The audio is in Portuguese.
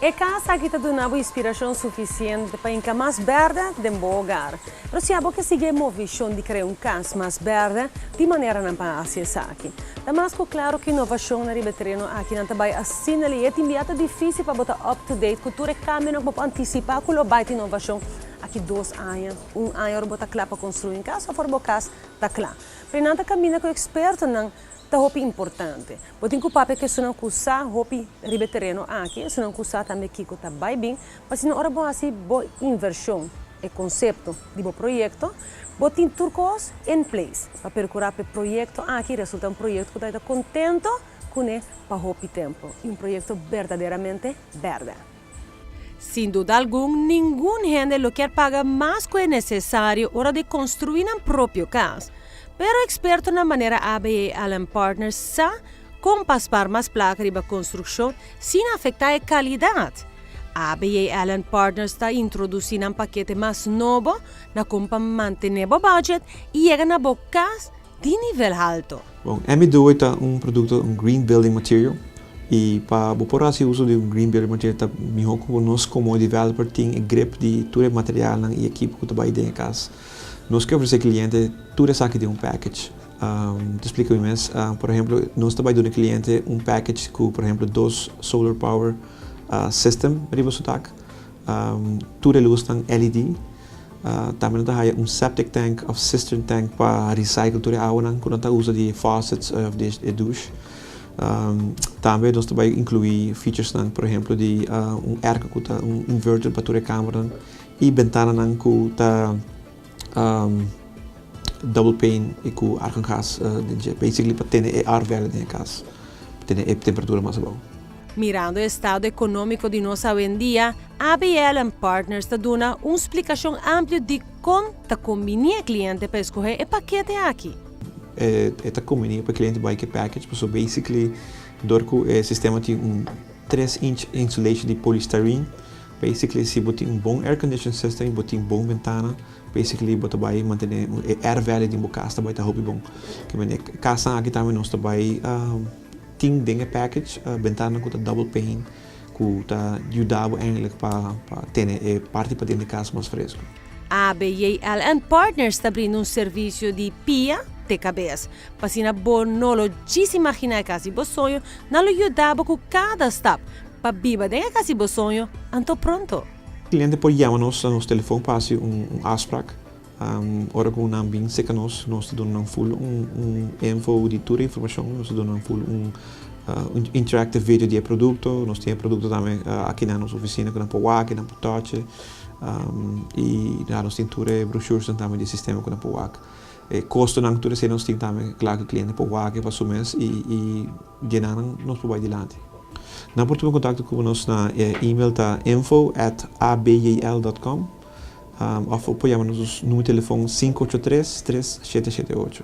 E casa aqui está dando inspiração suficiente para ficar mais verde de um bom lugar. Mas se você seguir uma visão de criar casa mais verde, de maneira não para acessar aqui. Mas claro que a inovação na Ribetreno aqui não vai assim ali. É difícil para botar up-to-date, cultura cambia, não para antecipar com a baita inovação. Aqui 2 anos, 1 ano, botar claro para construir em casa, for boa casa, está claro. Para não caminhar com o experto, não. Tá roupa importante. Botem que o papel que se não usar roupa ribeterreno aqui, se não usar também que tá bem, mas se não hora bom assim boa inversão, é conceito de bom projeto, botem turcos in place para percorrer o projeto aqui resulta um projeto que está contento com ele para roupa tempo, um projeto verdadeiramente verde. Sin duda alguna, ningún gente lo quer pagar más que es necesario hora de construir un propio casa. Pero experto na maneira ABA Allen Partners sa como paspar mais placa riba construção sem afetar a qualidade. ABA Allen Partners está introduzindo um paquete mais novo na como manter o budget e chega na boa casa de nível alto. Bom, M2 é produto, green building material. E para o uso de green building material, tá melhor que nós como developer tem grip de todo o material e equipe que está aí dentro da casa. Nós que oferecer cliente tudo isso aqui de package. Te explico mais. Por exemplo, nós também damos ao cliente package com, por exemplo, 2 solar power system riba sotaque. Tudo luz tem LED. Também temos septic tank ou cistern tank para recycle toda a água quando nós usa de faucets ou de douche. Também nós também incluir features por exemplo de air que tá inverter para toda a câmara e ventana que tá double pane e com ar com gás, basically para ter ar verde em casa, para ter a temperatura mais boa. Mirando o estado econômico de nós hoje em dia, ABL Partners está dando uma explicação ampla de como está combinando cliente para escolher o paquete aqui. Está combinando para cliente buy package, so basically dorco o sistema tem 3-inch insulation de polystyrene. Basically, se você tem bom air conditioning system, você tem bom ventana, basically você vai manter air valley de uma casa, vai estar muito bom. Que casa aqui também nós vai tem dentro package, ventana com double pane, que está ajudando eigenlijk para ter parte para dentro de casa mais fresco. ABL Partners está abrindo serviço de pia de cabeça. Para se na boa não se imaginar casa de sonho, não lhe ajudava com cada step. Para viver dentro da casa de sonho, anto pronto. O cliente pode chamar-nos no nosso telefone para fazer afspraak. Ora com o nome bem seca nós damos full info de toda a informação, nós damos full interactive vídeo de produto, nós temos produto também aqui na nossa oficina com a POAC, na Potoche, e nós temos toda a brochures também de sistema com a POAC. Custo não tudo nós temos também, claro que o cliente POAC para o mês e generando nós podemos adiante. Na português contato conosco na e-mail tá info@abal.com ou apoiamos no telefone 583-3778.